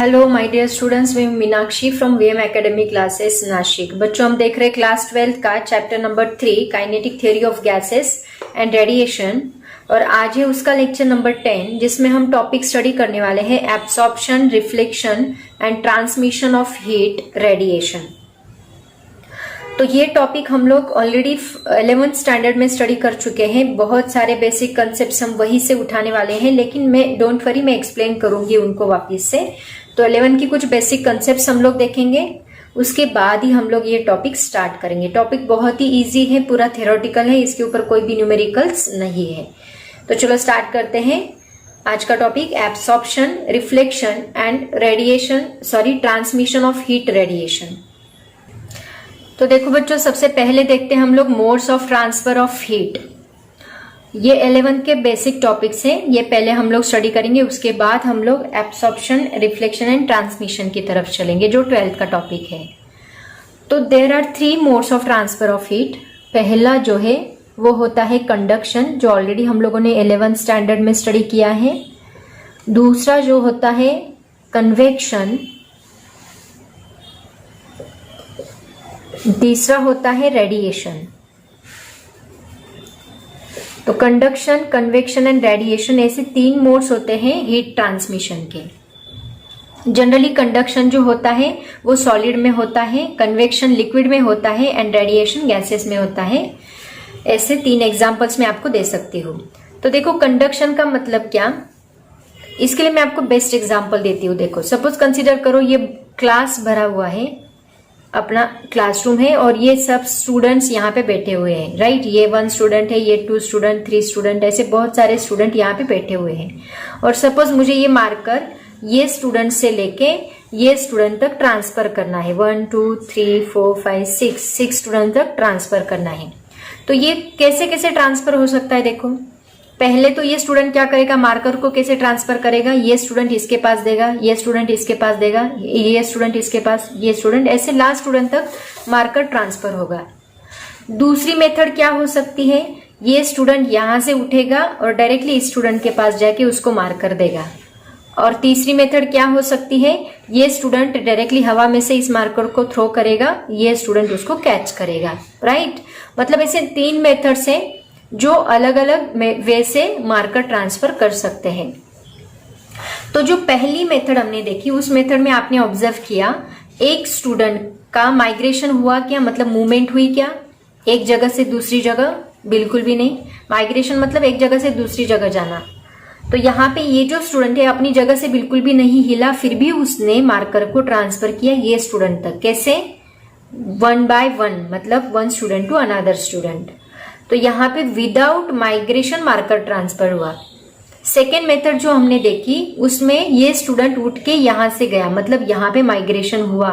Hello my dear students, मैं Meenakshi from VM academy classes Nashik. बच्चों, हम देख रहे हैं क्लास 12 का chapter number 3 kinetic theory of gases and radiation, और आज है उसका लेक्चर नंबर 10 जिसमें हम टॉपिक स्टडी करने वाले हैं absorption, reflection and transmission of heat radiation. तो ये टॉपिक हम लोग ऑलरेडी 11th स्टैंडर्ड में स्टडी कर चुके हैं। बहुत सारे बेसिक कंसेप्ट्स हम वहीं से उठाने वाले हैं, लेकिन मैं डोंट वरी, मैं एक्सप्लेन करूंगी उनको वापस से। तो 11 की कुछ बेसिक कंसेप्ट्स हम लोग देखेंगे, उसके बाद ही हम लोग ये टॉपिक स्टार्ट करेंगे। टॉपिक बहुत ही इजी है, पूरा थ्योरेटिकल है, इसके ऊपर कोई भी न्यूमेरिकल्स नहीं है। तो चलो स्टार्ट करते हैं। आज का topic absorption, reflection and transmission of heat radiation. तो देखो बच्चों, सबसे पहले देखते हैं हम लोग modes of transfer of heat. ये 11 के बेसिक टॉपिक्स हैं, ये पहले हम लोग स्टडी करेंगे, उसके बाद हम लोग एब्सॉर्प्शन, रिफ्लेक्शन एंड ट्रांसमिशन की तरफ चलेंगे जो 12th का टॉपिक है। तो there are 3 modes of transfer of heat. पहला जो है वो होता है कंडक्शन, जो ऑलरेडी हम लोगों ने 11th स्टैंडर्ड में स्टडी किया है। दूसरा जो होता है कन्वेक्शन, तीसरा होता है रेडिएशन। तो कंडक्शन, कन्वेक्शन एंड रेडिएशन, ऐसे 3 मोड्स होते हैं हीट ट्रांसमिशन के। जनरली कंडक्शन जो होता है वो सॉलिड में होता है, कन्वेक्शन लिक्विड में होता है एंड रेडिएशन गैसेस में होता है। ऐसे 3 एग्जांपल्स मैं आपको दे सकती हूँ। तो देखो कंडक्शन का मतलब क्या, इसके लिए मैं आपको बेस्ट एग्जांपल देती हूँ। देखो सपोज कंसीडर करो ये क्लास भरा हुआ है, अपना क्लासरूम है और ये सब स्टूडेंट्स यहाँ पे बैठे हुए हैं, राइट। ये 1 स्टूडेंट है, ये 2 स्टूडेंट, 3 स्टूडेंट, ऐसे बहुत सारे स्टूडेंट यहाँ पे बैठे हुए हैं। और सपोज मुझे ये मार्कर ये स्टूडेंट से लेके ये स्टूडेंट तक ट्रांसफर करना है। 1 2 3 4 5 6 स्टूडेंट तक ट्रांसफर करना है। तो ये कैसे कैसे ट्रांसफर हो सकता है, देखो पहले तो ये स्टूडेंट क्या करेगा, मार्कर को कैसे ट्रांसफर करेगा, ये स्टूडेंट इसके पास देगा, ये स्टूडेंट इसके पास देगा, ये स्टूडेंट इसके पास, ये स्टूडेंट, ऐसे लास्ट स्टूडेंट तक मार्कर ट्रांसफर होगा। दूसरी मेथड क्या हो सकती है, ये स्टूडेंट यहां से उठेगा और डायरेक्टली इस स्टूडेंट के पास जाके उसको मार्कर देगा। और तीसरी मेथड क्या हो सकती है, ये स्टूडेंट डायरेक्टली हवा में से इस मार्कर को थ्रो करेगा, ये स्टूडेंट उसको कैच करेगा, राइट। मतलब ऐसे 3 मेथड से जो अलग अलग वे से मार्कर ट्रांसफर कर सकते हैं। तो जो पहली मेथड हमने देखी, उस मेथड में आपने ऑब्जर्व किया एक स्टूडेंट का माइग्रेशन हुआ क्या, मतलब मूवमेंट हुई क्या एक जगह से दूसरी जगह, बिल्कुल भी नहीं। माइग्रेशन मतलब एक जगह से दूसरी जगह जाना। तो यहाँ पे ये जो स्टूडेंट है अपनी जगह से बिल्कुल भी नहीं हिला, फिर भी उसने मार्कर को ट्रांसफर किया ये स्टूडेंट तक। कैसे, 1 by 1, मतलब 1 स्टूडेंट टू अनदर स्टूडेंट। तो यहाँ पे विदाउट माइग्रेशन मार्कर ट्रांसफर हुआ। सेकेंड मेथड जो हमने देखी उसमें ये स्टूडेंट उठ के यहां से गया, मतलब यहाँ पे माइग्रेशन हुआ,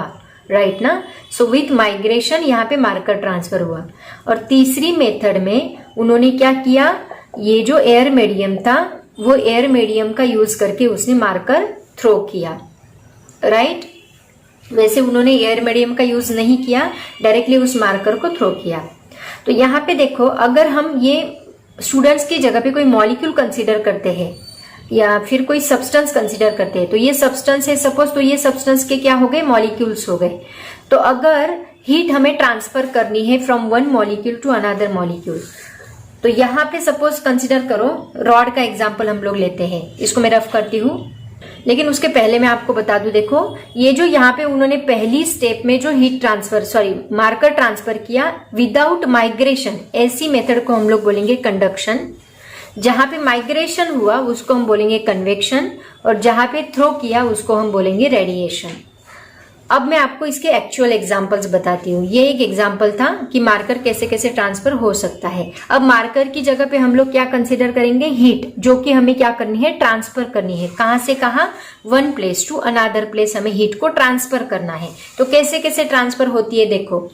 राइट ना। सो विथ माइग्रेशन यहाँ पे मार्कर ट्रांसफर हुआ। और तीसरी मेथड में उन्होंने क्या किया, ये जो एयर मीडियम था वो एयर मीडियम का यूज करके उसने मार्कर थ्रो किया, राइट। वैसे उन्होंने एयर मीडियम का यूज नहीं किया, डायरेक्टली उस मार्कर को थ्रो किया। तो यहाँ पे देखो, अगर हम ये स्टूडेंट्स की जगह पे कोई मॉलिक्यूल कंसीडर करते हैं या फिर कोई सब्सटेंस कंसीडर करते हैं, तो ये सब्सटेंस है सपोज, तो ये सब्सटेंस के क्या हो गए, मॉलिक्यूल्स हो गए। तो अगर हीट हमें ट्रांसफर करनी है from 1 molecule to another molecule, तो यहाँ पे सपोज कंसीडर करो रॉड का एग्जाम्पल हम लोग लेते हैं, इसको मैं रफ करती हूँ। लेकिन उसके पहले मैं आपको बता दूं, देखो ये जो यहाँ पे उन्होंने पहली स्टेप में जो हीट ट्रांसफर मार्कर ट्रांसफर किया विदाउट माइग्रेशन, ऐसी मेथड को हम लोग बोलेंगे कंडक्शन। जहां पे माइग्रेशन हुआ उसको हम बोलेंगे कन्वेक्शन, और जहां पे थ्रो किया उसको हम बोलेंगे रेडिएशन। अब मैं आपको इसके एक्चुअल एग्जांपल्स बताती हूँ। ये एक एग्जांपल था कि मार्कर कैसे कैसे ट्रांसफर हो सकता है। अब मार्कर की जगह पे हम लोग क्या कंसीडर करेंगे, हीट, जो कि हमें क्या करनी है, ट्रांसफर करनी है। कहां से कहां, 1 प्लेस टू अनदर प्लेस हमें हीट को ट्रांसफर करना है। तो कैसे कैसे ट्रांसफर होती है, देखो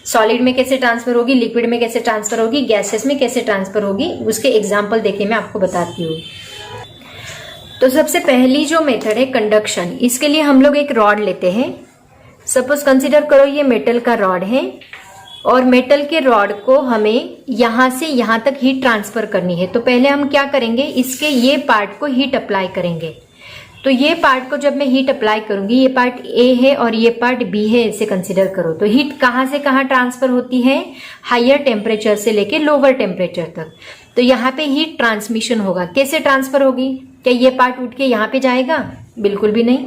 सॉलिड में कैसे ट्रांसफर होगी, लिक्विड में कैसे ट्रांसफर होगी, गैसेस में कैसे ट्रांसफर होगी, उसके एग्जाम्पल देखे मैं आपको बताती हूँ। तो सबसे पहली जो मेथड है कंडक्शन, इसके लिए हम लोग एक रॉड लेते हैं। सपोज कंसीडर करो ये मेटल का रॉड है और मेटल के रॉड को हमें यहां से यहां तक हीट ट्रांसफर करनी है। तो पहले हम क्या करेंगे, इसके ये पार्ट को हीट अप्लाई करेंगे। तो ये पार्ट को जब मैं हीट अप्लाई करूंगी, ये पार्ट ए है और ये पार्ट बी है, इसे कंसिडर करो। तो हीट कहाँ से कहाँ ट्रांसफर होती है? हायर टेम्परेचर से लेके लोअर टेम्परेचर तक। तो यहाँ पे हीट ट्रांसमिशन होगा। कैसे ट्रांसफर होगी? क्या ये पार्ट उठ के यहाँ पे जाएगा? बिल्कुल भी नहीं।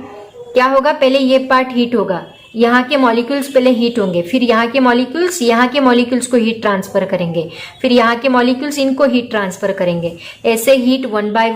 क्या होगा? पहले ये पार्ट हीट होगा, यहाँ के मॉलिक्यूल्स पहले हीट होंगे, फिर यहाँ के मॉलिक्यूल्स को हीट ट्रांसफर करेंगे, फिर यहाँ के मॉलिक्यूल्स इनको हीट ट्रांसफर करेंगे। ऐसे heat one by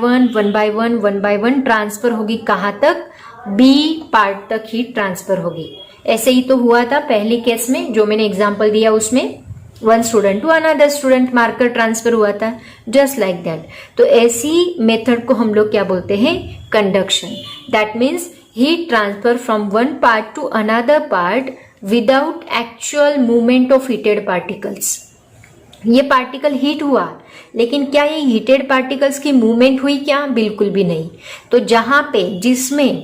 one transfer होगी। कहाँ तक? बी पार्ट तक हीट ट्रांसफर होगी। ऐसे ही तो हुआ था पहले केस में जो मैंने एग्जाम्पल दिया, उसमें one student to another student marker transfer हुआ था, जस्ट लाइक दैट। तो ऐसी मेथड को हम लोग क्या बोलते हैं? Conduction. That means heat transfer from one part to another part without actual movement of heated particles। ये पार्टिकल हीट हुआ, लेकिन क्या ये हीटेड पार्टिकल्स की मूवमेंट हुई क्या? बिल्कुल भी नहीं। तो जहां पे जिसमें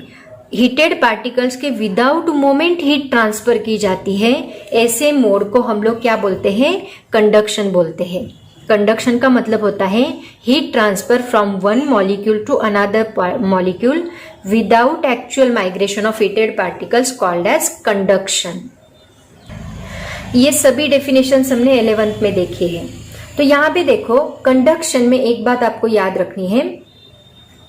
हीटेड पार्टिकल्स के विदाउट मूवमेंट हीट ट्रांसफर की जाती है, ऐसे मोड को हम लोग क्या बोलते हैं? कंडक्शन बोलते हैं। कंडक्शन का मतलब होता है heat transfer from one molecule to another molecule without actual migration of heated particles called as conduction. ये सभी डेफिनेशंस हमने 11th में देखी है। तो यहाँ पे देखो, कंडक्शन में एक बात आपको याद रखनी है,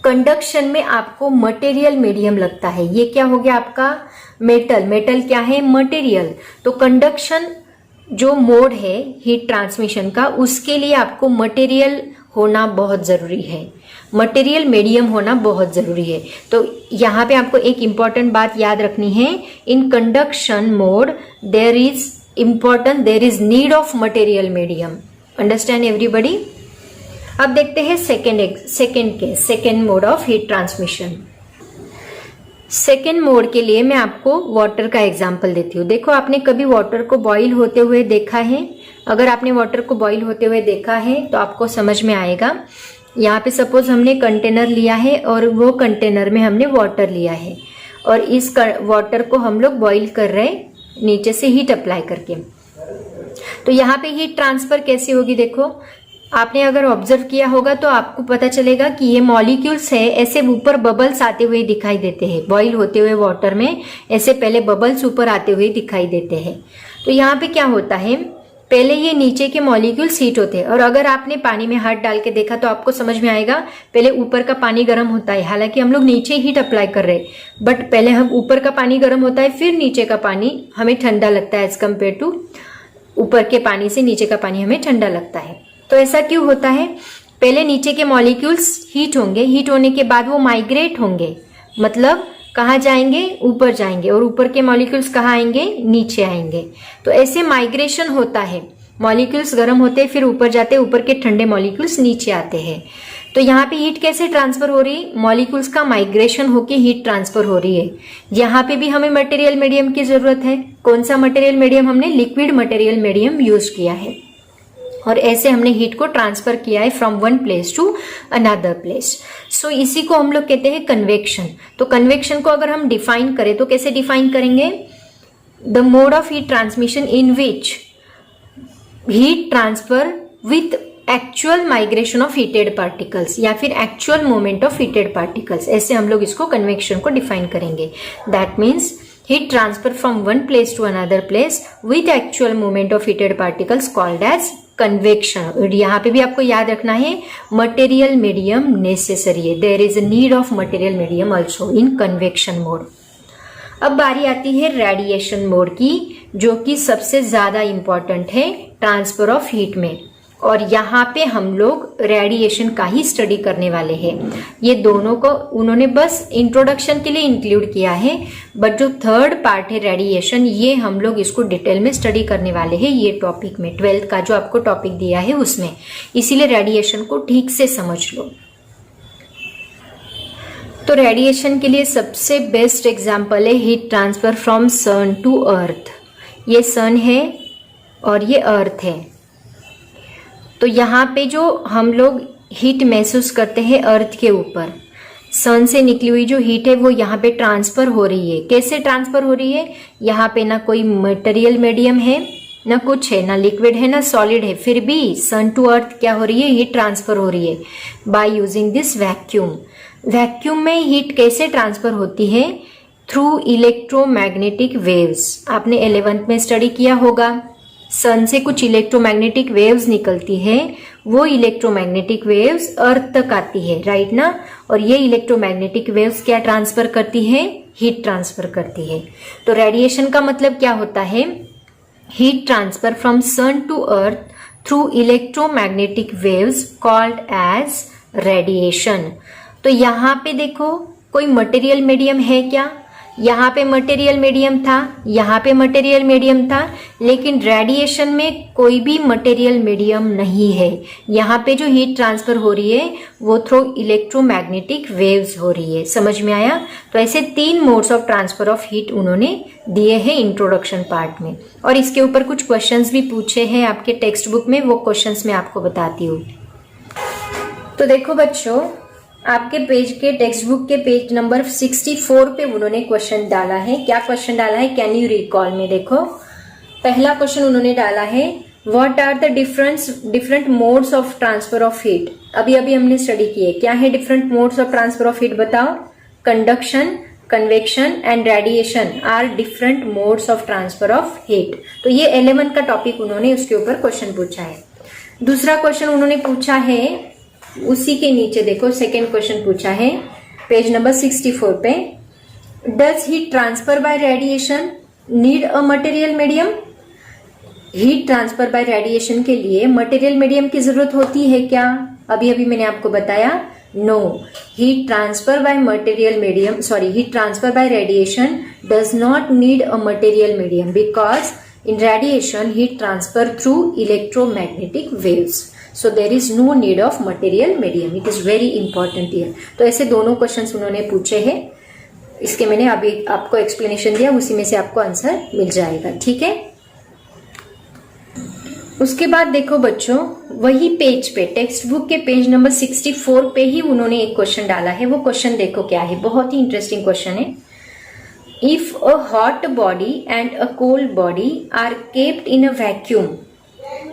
कंडक्शन में आपको मटेरियल मीडियम लगता है। ये क्या हो गया आपका? मेटल। मेटल क्या है? मटेरियल। तो कंडक्शन जो मोड है हीट ट्रांसमिशन का, उसके लिए आपको मटेरियल होना बहुत जरूरी है, मटेरियल मीडियम होना बहुत जरूरी है। तो यहाँ पे आपको एक इंपॉर्टेंट बात याद रखनी है, in conduction mode there is need of material medium. Understand everybody? अब देखते हैं second mode of heat transmission. Second mode के लिए मैं आपको वाटर का एग्जाम्पल देती हूँ। देखो, आपने कभी वाटर को बॉईल होते हुए देखा है? अगर आपने वाटर को बॉईल होते हुए देखा है तो आपको समझ में आएगा। यहाँ पे सपोज हमने कंटेनर लिया है और वो कंटेनर में हमने वाटर लिया है और इस वाटर को हम लोग बॉईल कर रहे हैं नीचे से हीट अप्लाई करके। तो यहाँ पे हीट ट्रांसफर कैसे होगी? देखो, आपने अगर ऑब्जर्व किया होगा तो आपको पता चलेगा कि ये मॉलिक्यूल्स है, ऐसे ऊपर बबल्स आते हुए दिखाई देते हैं। बॉईल होते हुए वाटर में ऐसे पहले बबल्स ऊपर आते हुए दिखाई देते हैं। तो यहाँ पे क्या होता है, पहले ये नीचे के मॉलिक्यूल्स हीट होते हैं और अगर आपने पानी में हाथ डाल के देखा तो आपको समझ में आएगा पहले ऊपर का पानी गर्म होता है। हालांकि हम लोग नीचे हीट अप्लाई कर रहे हैं, बट पहले हम ऊपर का पानी गर्म होता है, फिर नीचे का पानी हमें ठंडा लगता है एज कम्पेयर टू ऊपर के पानी से नीचे का पानी हमें ठंडा लगता है। तो ऐसा क्यों होता है? पहले नीचे के मॉलिक्यूल्स हीट होंगे, हीट होने के बाद वो माइग्रेट होंगे, मतलब कहाँ जाएंगे? ऊपर जाएंगे, और ऊपर के मॉलिक्यूल्स कहाँ आएंगे? नीचे आएंगे। तो ऐसे माइग्रेशन होता है, मॉलिक्यूल्स गर्म होते हैं फिर ऊपर जाते हैं, ऊपर के ठंडे मॉलिक्यूल्स नीचे आते हैं। तो यहाँ पे हीट कैसे ट्रांसफर हो रही? मॉलिक्यूल्स का माइग्रेशन होके हीट ट्रांसफर हो रही है। यहाँ पे भी हमें मटेरियल मीडियम की जरूरत है। कौन सा मटेरियल मीडियम? हमने लिक्विड मटेरियल मीडियम यूज किया है और ऐसे हमने हीट को ट्रांसफर किया है from one place to another place. So इसी को हम लोग कहते हैं कन्वेक्शन। तो कन्वेक्शन को अगर हम डिफाइन करें तो कैसे डिफाइन करेंगे? The mode of heat transmission in which heat transfer with actual migration of heated particles या फिर actual movement of heated particles, ऐसे हम लोग इसको कन्वेक्शन को डिफाइन करेंगे। That means heat transfer from one place to another place with actual movement of heated particles called as convection। यहाँ पे भी आपको याद रखना है material medium necessary है, there is a need of material medium also in convection mode। अब बारी आती है रेडिएशन मोड की, जो कि सबसे ज्यादा इंपॉर्टेंट है ट्रांसफर ऑफ हीट में, और यहाँ पे हम लोग रेडिएशन का ही स्टडी करने वाले हैं। ये दोनों को उन्होंने बस इंट्रोडक्शन के लिए इंक्लूड किया है, बट जो थर्ड पार्ट है रेडिएशन, ये हम लोग इसको डिटेल में स्टडी करने वाले हैं ये टॉपिक में, 12th का जो आपको टॉपिक दिया है उसमें। इसीलिए रेडिएशन को ठीक से समझ लो। तो रेडिएशन के लिए सबसे बेस्ट एग्जाम्पल है heat transfer from sun to earth. ये सन है और ये अर्थ है। तो यहाँ पे जो हम लोग हीट महसूस करते हैं अर्थ के ऊपर, सन से निकली हुई जो हीट है वो यहाँ पे ट्रांसफर हो रही है। कैसे ट्रांसफर हो रही है? यहाँ पे ना कोई मटेरियल मीडियम है, ना कुछ है, ना लिक्विड है, ना सॉलिड है, फिर भी सन टू अर्थ क्या हो रही है? हीट ट्रांसफर हो रही है by using this vacuum. Vacuum में हीट कैसे ट्रांसफर होती है? Through electromagnetic waves. आपने 11th में स्टडी किया होगा, सन से कुछ इलेक्ट्रोमैग्नेटिक वेव्स निकलती है, वो इलेक्ट्रोमैग्नेटिक वेव्स अर्थ तक आती है, राइट ना? और ये इलेक्ट्रोमैग्नेटिक वेव्स क्या ट्रांसफर करती है? हीट ट्रांसफर करती है। तो रेडिएशन का मतलब क्या होता है? Heat transfer from sun to earth through electromagnetic waves called as radiation. तो यहाँ पे देखो, कोई मटेरियल मीडियम है क्या? यहाँ पे मटेरियल मीडियम था, यहाँ पे मटेरियल मीडियम था, लेकिन रेडिएशन में कोई भी मटेरियल मीडियम नहीं है। यहाँ पे जो हीट ट्रांसफर हो रही है वो थ्रू इलेक्ट्रोमैग्नेटिक वेव्स हो रही है। समझ में आया? तो ऐसे 3 modes of transfer of heat उन्होंने दिए हैं इंट्रोडक्शन पार्ट में, और इसके ऊपर कुछ क्वेश्चंस भी पूछे हैं आपके टेक्स्ट बुक में, वो क्वेश्चंस मैं आपको बताती हूँ। तो देखो बच्चों, आपके पेज के टेक्स्ट बुक के पेज नंबर 64 पे उन्होंने क्वेश्चन डाला है। क्या क्वेश्चन डाला है? कैन यू रिकॉल में देखो, पहला क्वेश्चन उन्होंने डाला है, what are the different modes of transfer of heat. अभी अभी हमने स्टडी किए, क्या है different modes of transfer of heat बताओ? Conduction, convection and radiation are different modes of transfer of heat. तो ये 11 का टॉपिक उन्होंने उसके ऊपर क्वेश्चन पूछा है। दूसरा क्वेश्चन उन्होंने पूछा है, उसी के नीचे देखो सेकेंड क्वेश्चन पूछा है पेज नंबर 64 पे, does heat transfer by radiation need a material medium? Heat transfer by radiation के लिए मटेरियल मीडियम की जरूरत होती है क्या? अभी अभी मैंने आपको बताया, no, heat transfer by radiation does not need a material medium because in radiation heat transfer through electromagnetic waves, so there is no need of material medium. It is very important here. तो ऐसे दोनों questions उन्होंने पूछे हैं, इसके मैंने अभी आपको एक्सप्लेनेशन दिया, उसी में से आपको आंसर मिल जाएगा, ठीक है? उसके बाद देखो बच्चों, वही पेज पे टेक्स्ट बुक के पेज नंबर 64 पे ही उन्होंने एक क्वेश्चन डाला है। वो क्वेश्चन देखो क्या है, बहुत ही इंटरेस्टिंग क्वेश्चन है। If a hot body and a cold body are kept in a vacuum,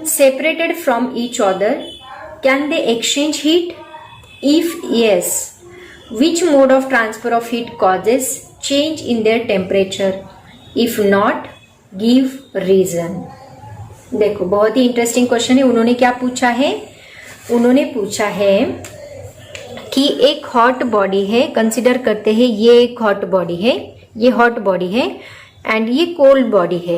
separated from each other, can they exchange heat? If yes, which mode of transfer of heat causes change in their temperature? If not, give reason. देखो बहुत ही interesting question है। उन्होंने क्या पूछा है? उन्होंने पूछा है कि एक हॉट बॉडी है, कंसिडर करते हैं ये एक हॉट बॉडी है, ये हॉट बॉडी है एंड ये कोल्ड बॉडी है।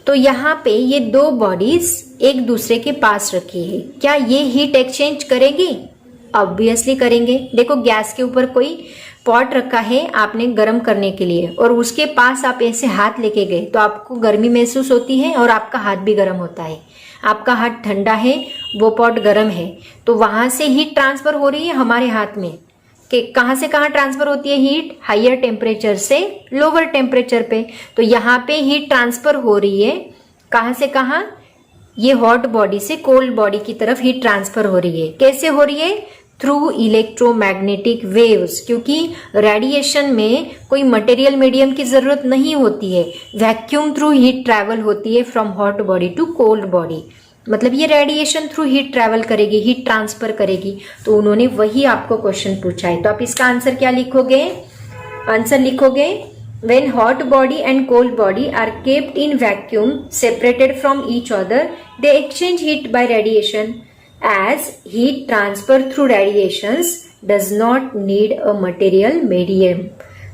तो यहाँ पे ये 2 बॉडीज एक दूसरे के पास रखी है, क्या ये हीट एक्सचेंज करेगी? ऑब्वियसली करेंगे। देखो गैस के ऊपर कोई पॉट रखा है आपने गर्म करने के लिए, और उसके पास आप ऐसे हाथ लेके गए तो आपको गर्मी महसूस होती है और आपका हाथ भी गर्म होता है। आपका हाथ ठंडा है, वो पॉट गर्म है, तो वहां से हीट ट्रांसफर हो रही है हमारे हाथ में। कि कहां से कहां ट्रांसफर होती है हीट? हायर टेम्परेचर से लोअर टेम्परेचर पे। तो यहाँ पे हीट ट्रांसफर हो रही है कहां से कहां? ये हॉट बॉडी से कोल्ड बॉडी की तरफ हीट ट्रांसफर हो रही है। कैसे हो रही है? थ्रू इलेक्ट्रोमैग्नेटिक वेव्स, क्योंकि रेडिएशन में कोई मटेरियल मीडियम की जरूरत नहीं होती है, वैक्यूम थ्रू हीट ट्रैवल होती है from hot body to cold body. मतलब ये रेडिएशन थ्रू हीट ट्रैवल करेगी, हीट ट्रांसफर करेगी। तो उन्होंने वही आपको क्वेश्चन पूछा है। तो आप इसका आंसर क्या लिखोगे? आंसर लिखोगे, when hot body and cold body are kept in vacuum separated from each other they exchange heat by radiation as heat transfer through radiations does not need a material medium,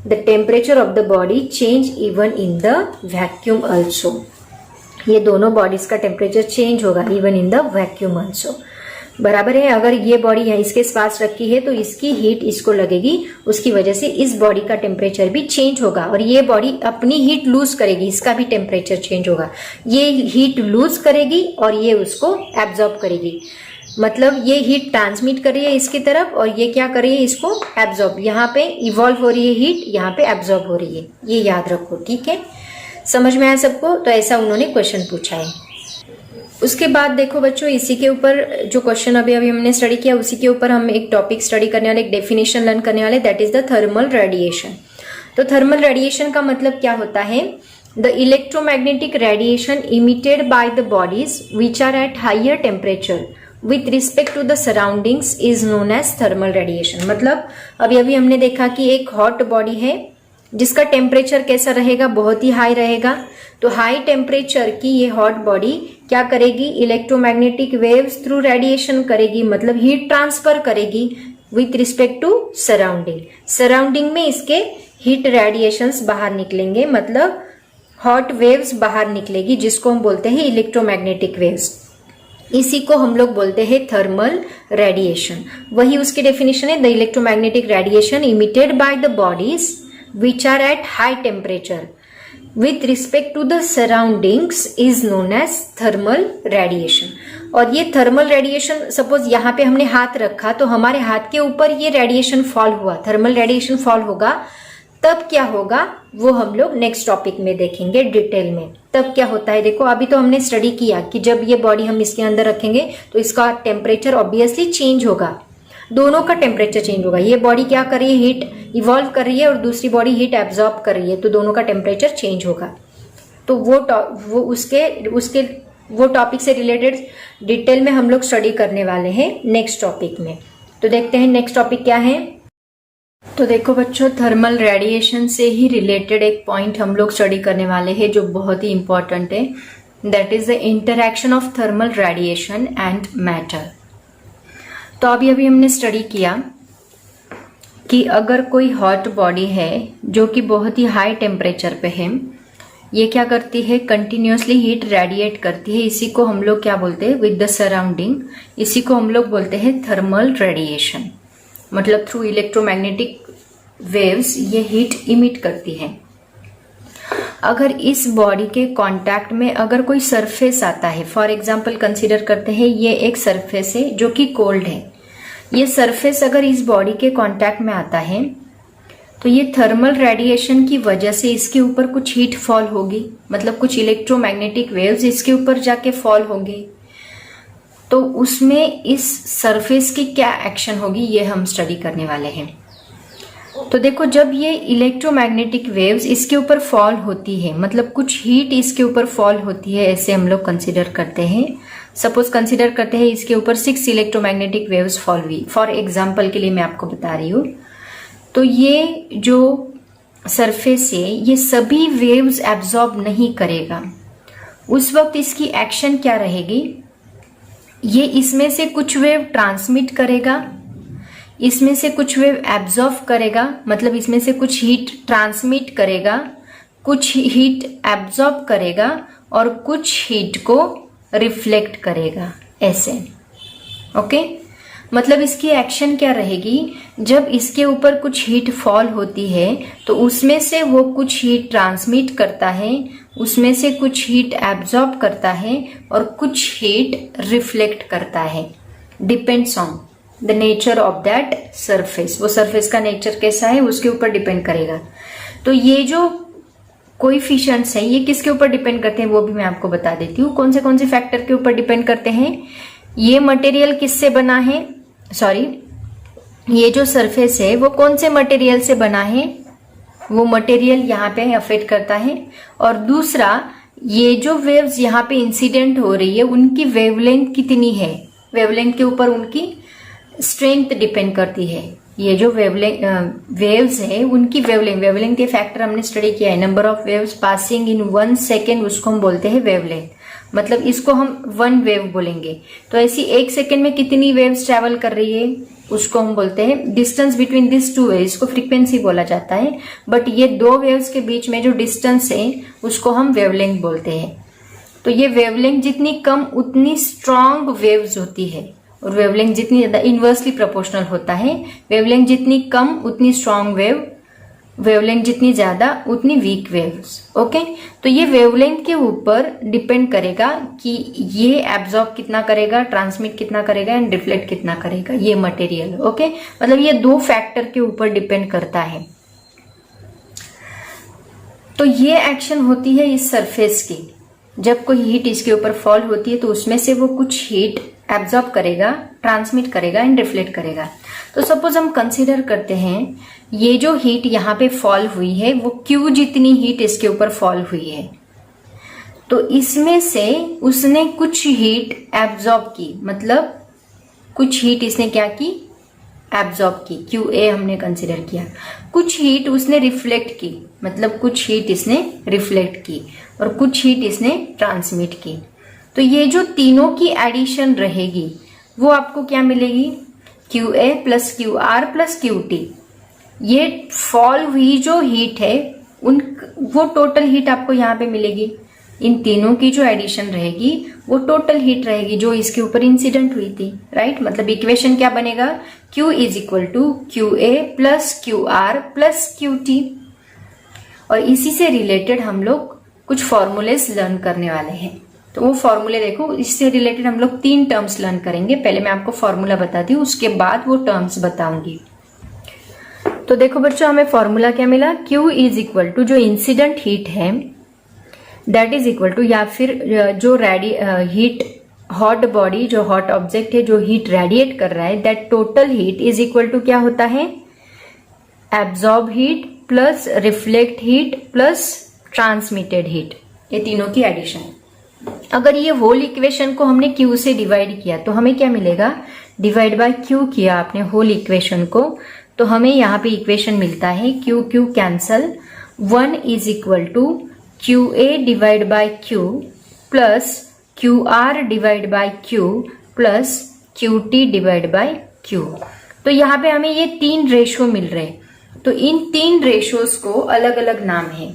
the temperature of the body change even in the vacuum also. ये दोनों bodies का temperature change होगा even in the vacuum also. बराबर है। अगर ये body है इसके पास रखी है तो इसकी हीट इसको लगेगी, उसकी वजह से इस बॉडी का टेम्परेचर भी चेंज होगा, और ये बॉडी अपनी हीट लूज करेगी, इसका भी टेम्परेचर चेंज होगा। ये हीट लूज करेगी और ये उसको एब्जॉर्ब करेगी, मतलब ये हीट ट्रांसमिट कर रही है इसकी तरफ और ये क्या कर रही है? इसको एब्जॉर्ब। यहाँ पे इवॉल्व हो रही है हीट, यहाँ पे एब्जॉर्ब हो रही है, ये याद रखो, ठीक है? समझ में आया सबको? तो ऐसा उन्होंने क्वेश्चन पूछा है। उसके बाद देखो बच्चों, इसी के ऊपर जो क्वेश्चन अभी हमने स्टडी किया उसी के ऊपर हम एक टॉपिक स्टडी करने वाले, एक डेफिनेशन लर्न करने वाले, that is the thermal radiation. तो थर्मल रेडिएशन का मतलब क्या होता है? The electromagnetic radiation emitted by the bodies which are at higher temperature with respect to the surroundings is known as thermal radiation. मतलब अभी अभी हमने देखा कि एक हॉट बॉडी है जिसका टेम्परेचर कैसा रहेगा, बहुत ही हाई रहेगा। तो हाई टेम्परेचर की ये हॉट बॉडी क्या करेगी, इलेक्ट्रोमैग्नेटिक वेव्स थ्रू रेडिएशन करेगी, मतलब हीट ट्रांसफर करेगी with respect to surrounding. Surrounding में इसके हीट रेडिएशंस बाहर निकलेंगे, मतलब हॉट वेव्स बाहर निकलेगी, जिसको हम बोलते हैं इलेक्ट्रोमैग्नेटिक वेव्स। इसी को हम लोग बोलते हैं थर्मल रेडिएशन। वही उसकी डेफिनेशन है, the electromagnetic radiation emitted by the bodies which are at high temperature with respect to the surroundings is known as thermal radiation। और ये थर्मल रेडिएशन, सपोज यहाँ पे हमने हाथ रखा तो हमारे हाथ के ऊपर ये रेडिएशन फॉल हुआ, थर्मल रेडिएशन फॉल होगा, तब क्या होगा वो हम लोग नेक्स्ट टॉपिक में देखेंगे डिटेल में। तब क्या होता है, देखो अभी तो हमने स्टडी किया कि जब ये बॉडी हम इसके अंदर रखेंगे तो इसका टेम्परेचर ऑब्वियसली चेंज होगा, दोनों का टेम्परेचर चेंज होगा। ये बॉडी क्या कर रही है, हीट इवॉल्व कर रही है और दूसरी बॉडी हीट एब्जॉर्ब कर रही है, तो दोनों का टेम्परेचर चेंज होगा। तो वो उसके टॉपिक से रिलेटेड डिटेल में हम लोग स्टडी करने वाले हैं नेक्स्ट टॉपिक में। तो देखते हैं नेक्स्ट टॉपिक क्या है। तो देखो बच्चों, थर्मल रेडिएशन से ही रिलेटेड एक पॉइंट हम लोग स्टडी करने वाले हैं जो बहुत ही इंपॉर्टेंट है, that is the interaction of thermal radiation and matter. तो अभी हमने स्टडी किया कि अगर कोई हॉट बॉडी है जो कि बहुत ही हाई टेम्परेचर पे है, ये क्या करती है, कंटिन्यूसली हीट रेडिएट करती है। इसी को हम लोग क्या बोलते हैं, विद द सराउंडिंग, इसी को हम लोग बोलते हैं थर्मल रेडिएशन। मतलब थ्रू इलेक्ट्रोमैग्नेटिक वेव्स ये हीट इमिट करती है। अगर इस बॉडी के कांटेक्ट में अगर कोई सरफेस आता है, फॉर एग्जांपल कंसीडर करते हैं ये एक सरफेस है जो कि कोल्ड है, ये सरफेस अगर इस बॉडी के कांटेक्ट में आता है तो ये थर्मल रेडिएशन की वजह से इसके ऊपर कुछ हीट फॉल होगी, मतलब कुछ इलेक्ट्रोमैग्नेटिक वेव्स इसके ऊपर जाके फॉल होंगे। तो उसमें इस सरफेस की क्या एक्शन होगी ये हम स्टडी करने वाले हैं। तो देखो, जब ये इलेक्ट्रोमैग्नेटिक वेव्स इसके ऊपर फॉल होती है, मतलब कुछ हीट इसके ऊपर फॉल होती है, ऐसे हम लोग कंसीडर करते हैं। सपोज कंसीडर करते हैं इसके ऊपर 6 इलेक्ट्रोमैग्नेटिक वेव्स फॉल हुई, फॉर एग्जांपल के लिए मैं आपको बता रही हूँ। तो ये जो सरफेस है ये सभी वेव्स एब्जॉर्ब नहीं करेगा। उस वक्त इसकी एक्शन क्या रहेगी, ये इसमें से कुछ वेव ट्रांसमिट करेगा, इसमें से कुछ वेव एब्जॉर्ब करेगा, मतलब इसमें से कुछ हीट ट्रांसमिट करेगा, कुछ हीट एब्जॉर्ब करेगा और कुछ हीट को रिफ्लेक्ट करेगा, ऐसे। ओके, मतलब इसकी एक्शन क्या रहेगी, जब इसके ऊपर कुछ हीट फॉल होती है तो उसमें से वो कुछ हीट ट्रांसमिट करता है, उसमें से कुछ हीट एब्जॉर्ब करता है और कुछ हीट रिफ्लेक्ट करता है। Depends on the nature of that surface, वो सरफेस का नेचर कैसा है उसके ऊपर डिपेंड करेगा। तो ये जो कोएफिशिएंट्स हैं ये किसके ऊपर डिपेंड करते हैं वो भी मैं आपको बता देती हूँ। कौन से फैक्टर के ऊपर डिपेंड करते हैं, ये मटेरियल किससे बना है, सॉरी ये जो सरफेस है वो कौन से मटेरियल से बना है, वो मटेरियल यहाँ पे अफेक्ट करता है। और दूसरा, ये जो वेव्स यहाँ पे इंसिडेंट हो रही है उनकी वेवलेंथ कितनी है, वेवलेंथ के ऊपर उनकी स्ट्रेंथ डिपेंड करती है। ये जो वेव्स है उनकी वेवलेंथ के फैक्टर हमने स्टडी किया है, number of waves passing in 1 second, उसको हम बोलते हैं वेवलेंथ, मतलब इसको हम 1 वेव बोलेंगे। तो ऐसी 1 सेकेंड में कितनी वेव्स ट्रेवल कर रही है उसको हम बोलते हैं डिस्टेंस बिटवीन दिस 2 वेव्स, इसको फ्रीक्वेंसी बोला जाता है। बट ये 2 वेव्स के बीच में जो डिस्टेंस है उसको हम वेवलेंथ बोलते हैं। तो ये वेवलेंथ जितनी कम उतनी स्ट्रॉन्ग वेव्स होती है, और वेवलेंथ जितनी ज्यादा इनवर्सली प्रोपोर्शनल होता है। वेवलेंथ जितनी कम उतनी स्ट्रॉन्ग वेव, वेवलेंथ जितनी ज्यादा उतनी वीक वेव्स। ओके, तो ये वेवलेंथ के ऊपर डिपेंड करेगा कि ये एब्जॉर्ब कितना करेगा, ट्रांसमिट कितना करेगा एंड रिफ्लेक्ट कितना करेगा ये मटेरियल। ओके, मतलब ये 2 फैक्टर के ऊपर डिपेंड करता है। तो ये एक्शन होती है इस सरफेस की, जब कोई हीट इसके ऊपर फॉल होती है तो उसमें से वो कुछ हीट एब्जॉर्ब करेगा, ट्रांसमिट करेगा एंड रिफ्लेक्ट करेगा। तो सपोज हम कंसीडर करते हैं ये जो हीट यहाँ पे फॉल हुई है वो Q जितनी हीट इसके ऊपर फॉल हुई है, तो इसमें से उसने कुछ हीट एब्जॉर्ब की, मतलब कुछ हीट इसने क्या की, एब्जॉर्ब की, QA हमने कंसिडर किया। कुछ हीट उसने रिफ्लेक्ट की, मतलब कुछ हीट इसने रिफ्लेक्ट की और कुछ हीट इसने ट्रांसमिट की। तो ये जो तीनों की एडिशन रहेगी वो आपको क्या मिलेगी, QA plus QR plus QT। ये फॉल हुई जो हीट है वो टोटल हीट आपको यहाँ पे मिलेगी। इन तीनों की जो एडिशन रहेगी वो टोटल हीट रहेगी जो इसके ऊपर इंसिडेंट हुई थी, राइट। मतलब इक्वेशन क्या बनेगा, Q is equal to QA plus QR plus QT। और इसी से रिलेटेड हम लोग कुछ फॉर्मूलेस लर्न करने वाले हैं। तो वो फॉर्मूले देखो, इससे रिलेटेड हम लोग 3 टर्म्स लर्न करेंगे। पहले मैं आपको फॉर्मूला बताती हूँ, उसके बाद वो टर्म्स बताऊंगी। तो देखो बच्चों, हमें फॉर्मूला क्या मिला, Q इज इक्वल टू जो इंसिडेंट हीट है दैट इज इक्वल टू, या फिर जो हीट हॉट बॉडी, जो हॉट ऑब्जेक्ट है जो हीट रेडिएट कर रहा है, that total heat is equal to क्या होता है, absorb heat plus reflect heat plus transmitted heat, ये तीनों की एडिशन। अगर ये होल इक्वेशन को हमने Q से डिवाइड किया तो हमें क्या मिलेगा, डिवाइड बाय Q किया आपने होल इक्वेशन को, तो हमें यहाँ पे इक्वेशन मिलता है Q Q cancel, 1 is equal to QA divide by Q plus QR divide by Q plus QT divide by Q। तो यहाँ पे हमें ये 3 रेशो मिल रहे हैं, तो इन 3 रेशोज को अलग अलग नाम है।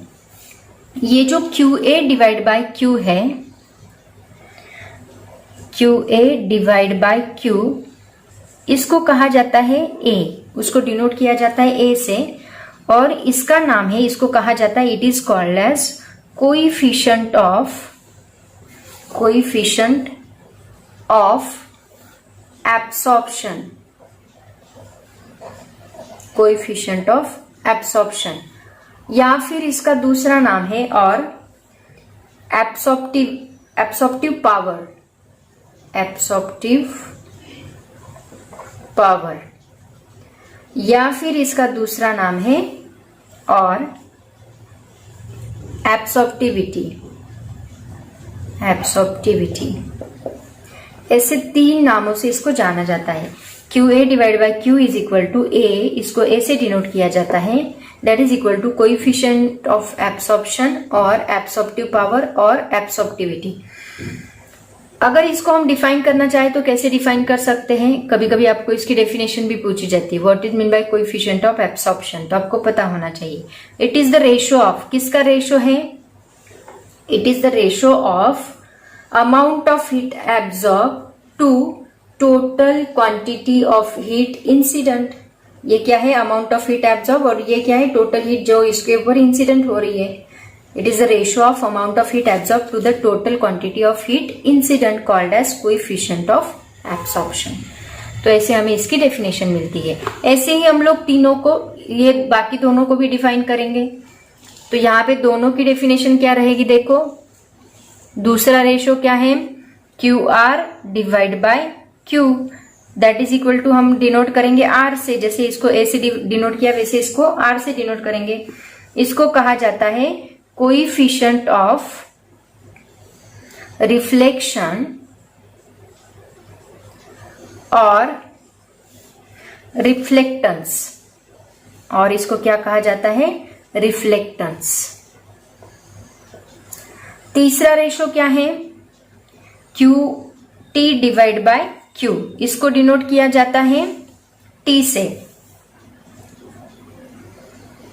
ये जो QA डिवाइड बाय Q है, QA डिवाइड बाय Q, इसको कहा जाता है A, उसको डिनोट किया जाता है A से, और इसका नाम है, इसको कहा जाता है, it is called as coefficient of absorption, coefficient of absorption, या फिर इसका दूसरा नाम है और एब्सॉर्प्टिव पावर, या फिर इसका दूसरा नाम है और एब्सॉर्प्टिविटी। ऐसे 3 नामों से इसको जाना जाता है। QA divide by Q is equal to A, इसको A से डिनोट किया जाता है, that is equal to coefficient of absorption और एब्सॉर्प्टिव पावर और एब्सॉर्प्टिविटी। अगर इसको हम डिफाइन करना चाहें तो कैसे डिफाइन कर सकते हैं, कभी कभी आपको इसकी डेफिनेशन भी पूछी जाती है, what is mean by coefficient of absorption, तो आपको पता होना चाहिए, it is the ratio of, किसका रेशो है, it is the ratio of amount of heat absorb to total quantity of heat incident. ये क्या है, अमाउंट ऑफ हीट एब्सॉर्ब, और ये क्या है, टोटल हीट जो इसके ऊपर इंसिडेंट हो रही है। It is the ratio of amount of heat absorbed to the total quantity of heat incident called as coefficient of absorption। तो ऐसे हमें इसकी डेफिनेशन मिलती है। ऐसे ही हम लोग तीनों को, ये बाकी दोनों को भी डिफाइन करेंगे। तो यहाँ पे दोनों की डेफिनेशन क्या रहेगी, देखो दूसरा रेशो क्या है, QR divide by Q, that is equal to हम डिनोट करेंगे R से, जैसे इसको A से डिनोट किया वैसे इसको R से डिनोट करेंगे। इसको कहा जाता है कोएफिशिएंट ऑफ रिफ्लेक्शन और रिफ्लेक्टेंस, और इसको क्या कहा जाता है, रिफ्लेक्टेंस। तीसरा रेशो क्या है, QT डिवाइड बाय Q, इसको डिनोट किया जाता है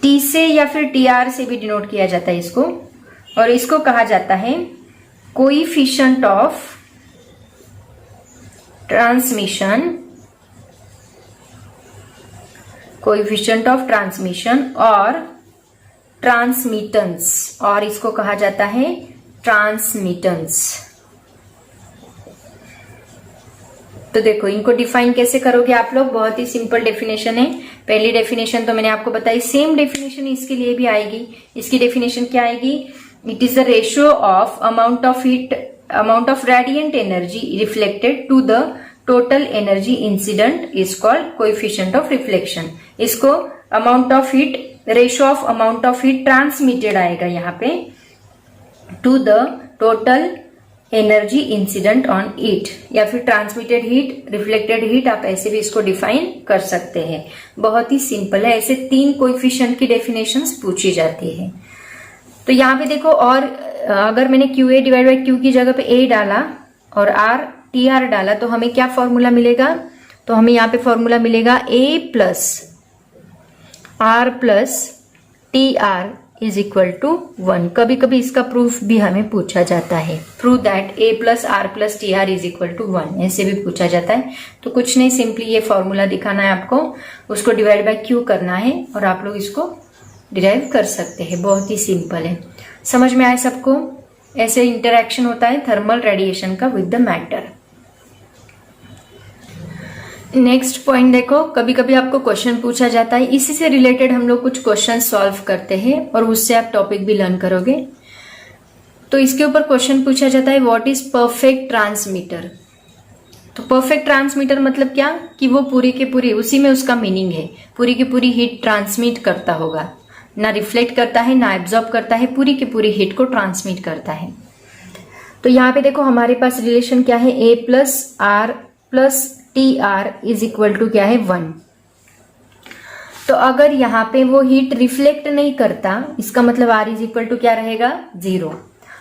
T से या फिर TR से भी डिनोट किया जाता है इसको, और इसको कहा जाता है कोएफिशिएंट ऑफ ट्रांसमिशन और ट्रांसमिटेंस, और इसको कहा जाता है ट्रांसमिटेंस। तो देखो इनको डिफाइन कैसे करोगे आप लोग, बहुत ही सिंपल डेफिनेशन है। पहली डेफिनेशन तो मैंने आपको बताई, सेम डेफिनेशन इसके लिए भी आएगी। इसकी डेफिनेशन क्या आएगी, it is the ratio of amount of radiant energy reflected to the total energy incident is called coefficient of reflection. इसको amount of heat, ratio of amount of heat transmitted आएगा यहाँ पे to the total energy incident on it, या फिर transmitted heat, reflected heat, आप ऐसे भी इसको डिफाइन कर सकते हैं। बहुत ही सिंपल है। ऐसे 3 कोएफिशिएंट की डेफिनेशंस पूछी जाती है। तो यहाँ पे देखो, और अगर मैंने QA डिवाइड बाई Q की जगह पे A डाला और TR डाला तो हमें क्या फॉर्मूला मिलेगा? तो हमें यहाँ पे फॉर्मूला मिलेगा A plus R plus TR is equal to 1। कभी कभी इसका प्रूफ भी हमें पूछा जाता है, prove that A plus R plus TR is equal to 1, ऐसे भी पूछा जाता है। तो कुछ नहीं, सिंपली ये फॉर्मूला दिखाना है आपको, उसको डिवाइड बाय Q करना है और आप लोग इसको डिराइव कर सकते हैं। बहुत ही सिंपल है। समझ में आया सबको? ऐसे इंटरेक्शन होता है थर्मल रेडिएशन का with the matter. Next point देखो, कभी कभी आपको क्वेश्चन पूछा जाता है, इसी से रिलेटेड हम लोग कुछ क्वेश्चन सॉल्व करते हैं और उससे आप टॉपिक भी लर्न करोगे। तो इसके ऊपर क्वेश्चन पूछा जाता है, व्हाट इज परफेक्ट ट्रांसमीटर। तो परफेक्ट ट्रांसमीटर मतलब क्या, कि वो पूरी के पूरी, उसी में उसका मीनिंग है, पूरी की पूरी हीट ट्रांसमिट करता होगा, ना रिफ्लेक्ट करता है ना एब्जॉर्ब करता है, पूरी की पूरी हीट को ट्रांसमिट करता है। तो यहाँ पे देखो हमारे पास रिलेशन क्या है, A plus R plus TR is equal to क्या है, 1। तो अगर यहाँ पे वो हीट रिफ्लेक्ट नहीं करता, इसका मतलब R इज इक्वल टू क्या रहेगा, 0।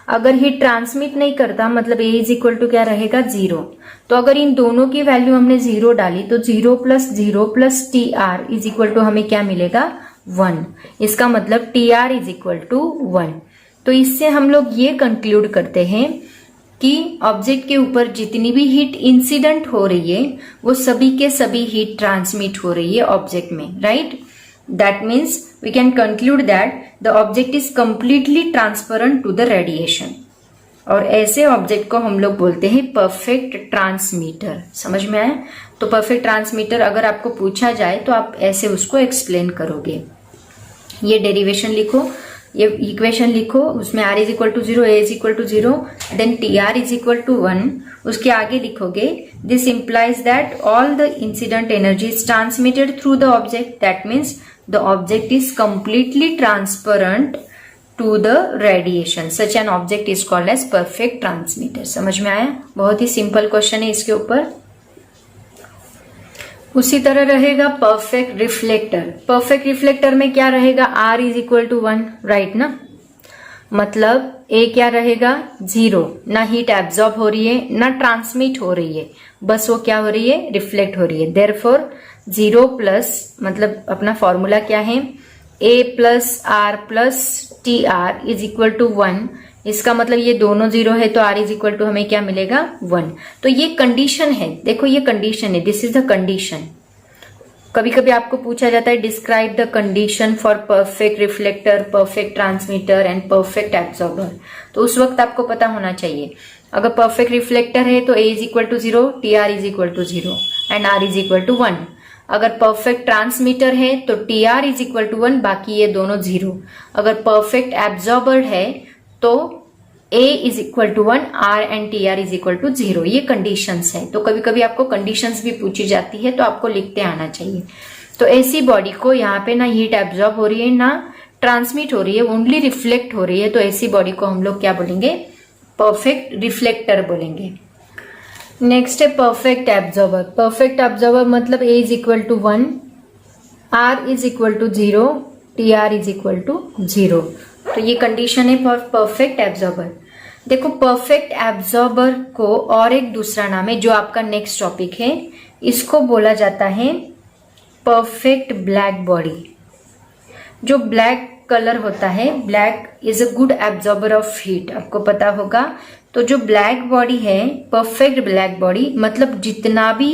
अगर हीट ट्रांसमिट नहीं करता, मतलब A इज इक्वल टू क्या रहेगा, 0। तो अगर इन दोनों की वैल्यू हमने 0 डाली तो 0 plus TR is equal to हमें क्या मिलेगा, 1। इसका मतलब TR इज इक्वल टू 1। तो इससे हम लोग ये कंक्लूड करते हैं कि ऑब्जेक्ट के ऊपर जितनी भी हीट इंसिडेंट हो रही है वो सभी के सभी हीट ट्रांसमिट हो रही है ऑब्जेक्ट में, right. That means we can conclude that the object is completely transparent to the radiation, और ऐसे ऑब्जेक्ट को हम लोग बोलते हैं परफेक्ट ट्रांसमीटर। समझ में आया? तो परफेक्ट ट्रांसमीटर अगर आपको पूछा जाए तो आप ऐसे उसको एक्सप्लेन करोगे। ये डेरिवेशन लिखो, ये इक्वेशन लिखो, उसमें R is equal to 0, A is equal to 0, then TR is equal to 1। उसके आगे लिखोगे, this implies that all the incident energy is transmitted through the object, that means the object is completely transparent to the radiation, such an object is called as perfect transmitter. समझ में आया? बहुत ही simple question है इसके ऊपर। उसी तरह रहेगा परफेक्ट रिफ्लेक्टर। परफेक्ट रिफ्लेक्टर में क्या रहेगा, R is equal to 1, right ना। मतलब A क्या रहेगा, 0, ना हीट एब्जॉर्ब हो रही है ना ट्रांसमिट हो रही है, बस वो क्या हो रही है, रिफ्लेक्ट हो रही है। देयरफॉर 0 प्लस, मतलब अपना फॉर्मूला क्या है, A plus R plus TR is equal to 1। इसका मतलब ये दोनों 0 है तो R इज इक्वल टू हमें क्या मिलेगा, 1। तो ये कंडीशन है, देखो ये कंडीशन है, दिस इज द कंडीशन। कभी कभी आपको पूछा जाता है, describe the condition for perfect reflector, perfect transmitter and perfect absorber. तो उस वक्त आपको पता होना चाहिए, अगर परफेक्ट रिफ्लेक्टर है तो A is equal to 0, TR is equal to 0 and R is equal to 1। अगर परफेक्ट ट्रांसमीटर है तो TR इज इक्वल टू 1, बाकी ये दोनों 0। अगर परफेक्ट एब्जॉर्बर है तो A is equal to 1, R and TR is equal to 0। ये कंडीशंस है। तो कभी कभी आपको कंडीशंस भी पूछी जाती है तो आपको लिखते आना चाहिए। तो ऐसी बॉडी को यहाँ पे ना हीट एब्जॉर्ब हो रही है ना ट्रांसमिट हो रही है, ओनली रिफ्लेक्ट हो रही है, तो ऐसी बॉडी को हम लोग क्या बोलेंगे, परफेक्ट रिफ्लेक्टर बोलेंगे। नेक्स्ट है परफेक्ट एब्जॉर्बर। परफेक्ट एब्जॉर्बर मतलब A is equal to 1, R is equal to 0, TR is equal to 0। तो ये कंडीशन है फॉर परफेक्ट एब्जॉर्बर। देखो परफेक्ट एब्जॉर्बर को और एक दूसरा नाम है जो आपका नेक्स्ट टॉपिक है, इसको बोला जाता है परफेक्ट ब्लैक बॉडी। जो ब्लैक कलर होता है, black is a good absorber of heat, आपको पता होगा। तो जो ब्लैक बॉडी है, परफेक्ट ब्लैक बॉडी, मतलब जितना भी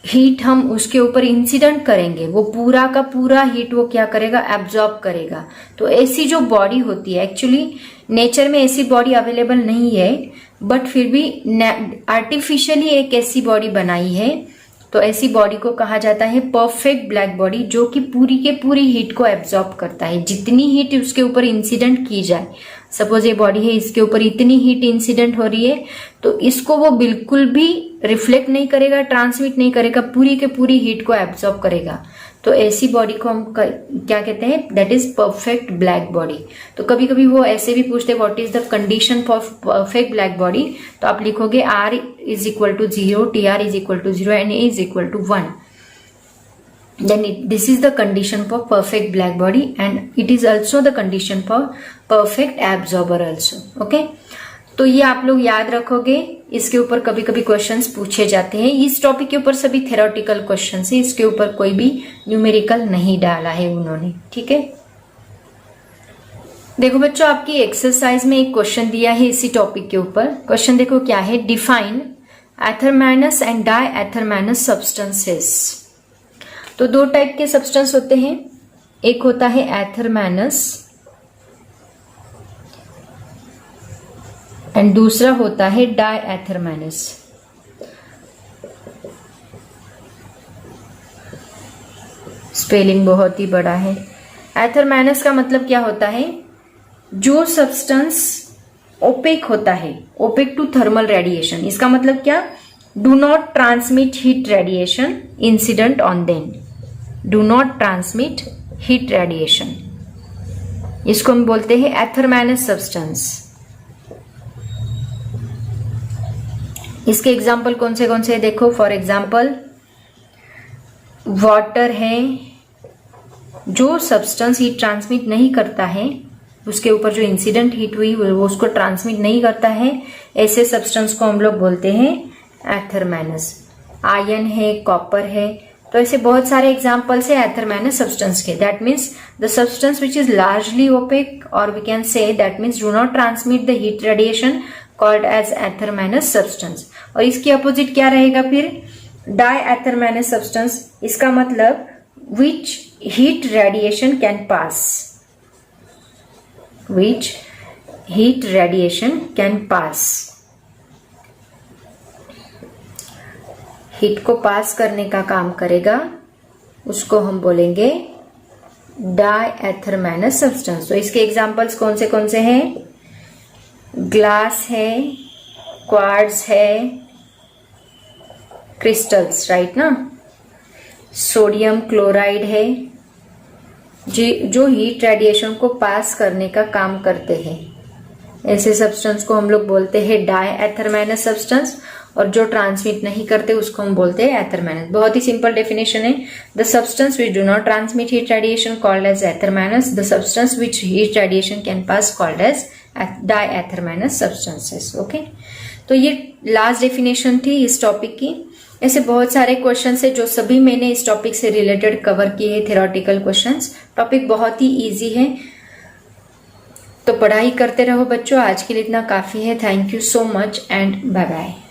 हीट हम उसके ऊपर इंसिडेंट करेंगे वो पूरा का पूरा हीट वो क्या करेगा, एब्जॉर्ब करेगा। तो ऐसी जो बॉडी होती है, एक्चुअली नेचर में ऐसी बॉडी अवेलेबल नहीं है, बट फिर भी आर्टिफिशियली एक ऐसी बॉडी बनाई है। तो ऐसी बॉडी को कहा जाता है परफेक्ट ब्लैक बॉडी, जो कि पूरी के पूरी हीट को एब्जॉर्ब करता है। जितनी हीट उसके ऊपर इंसिडेंट की जाए, सपोज ये बॉडी है, इसके ऊपर इतनी हीट इंसिडेंट हो रही है, तो इसको वो बिल्कुल भी रिफ्लेक्ट नहीं करेगा, ट्रांसमिट नहीं करेगा, पूरी के पूरी हीट को एब्जॉर्ब करेगा। तो ऐसी बॉडी को हम क्या कहते हैं, that is perfect black body. तो कभी कभी वो ऐसे भी पूछते हैं what is the condition for perfect black body, तो आप लिखोगे R is equal to 0, TR is equal to 0 and A is equal to 1। Then this is the condition for perfect black body and it is also the condition for perfect absorber also. Okay? तो ये आप लोग याद रखोगे, इसके ऊपर कभी कभी क्वेश्चंस पूछे जाते हैं। इस टॉपिक के ऊपर सभी थ्योरेटिकल क्वेश्चंस है, इसके ऊपर कोई भी न्यूमेरिकल नहीं डाला है उन्होंने। ठीक है, देखो बच्चों, आपकी एक्सरसाइज में एक क्वेश्चन दिया है इसी टॉपिक के ऊपर। क्वेश्चन देखो क्या है, डिफाइन एथरमैनस एंड डायएथरमैनस सब्सटेंसेस। तो दो टाइप के सब्सटेंस होते हैं, एक होता है एथरमैनस एंड दूसरा होता है डायएथरमैनस। स्पेलिंग बहुत ही बड़ा है। एथरमैनस का मतलब क्या होता है, जो सब्सटेंस ओपेक होता है, ओपेक टू थर्मल रेडिएशन। इसका मतलब क्या, do not transmit heat radiation incident on them, do not transmit heat radiation, इसको हम बोलते हैं एथरमैनस सब्सटेंस। इसके एग्जाम्पल कौन से देखो, फॉर एग्जाम्पल वाटर है, जो सब्सटेंस हीट ट्रांसमिट नहीं करता है, उसके ऊपर जो इंसिडेंट हीट हुई वो उसको ट्रांसमिट नहीं करता है, ऐसे सब्सटेंस को हम लोग बोलते हैं एथरमैनस। आयरन है, कॉपर है, तो ऐसे बहुत सारे एग्जाम्पल्स है एथरमैनस सब्सटेंस के। That means the substance which is largely opaque, और we can say that means do not transmit the heat radiation, called as athermanous substance. और इसकी अपोजिट क्या रहेगा फिर, डायएथरमैनस सब्सटेंस। इसका मतलब विच heat radiation can pass, which heat radiation can pass, heat को पास करने का काम करेगा, उसको हम बोलेंगे डायएथरमैनस सब्सटेंस। तो इसके एग्जांपल्स कौन से हैं, ग्लास है, क्वार्ट्ज है, क्रिस्टल्स, राइट ना, सोडियम क्लोराइड है, जो हीट रेडिएशन को पास करने का काम करते हैं। ऐसे सब्सटेंस को हम लोग बोलते हैं डायएथरमैनस सब्सटेंस, और जो ट्रांसमिट नहीं करते उसको हम बोलते हैं एथरमैनस। बहुत ही सिंपल डेफिनेशन है, the substance which do not transmit heat radiation called as athermanous, the substance which heat radiation can pass called as diathermanous substances. Okay, तो ये लास्ट डेफिनेशन थी इस टॉपिक की। ऐसे बहुत सारे क्वेश्चंस है जो सभी मैंने इस टॉपिक से रिलेटेड कवर किए हैं, थ्योरेटिकल क्वेश्चंस। टॉपिक बहुत ही इजी है, तो पढ़ाई करते रहो बच्चों। आज के लिए इतना काफी है। Thank you so much and bye bye.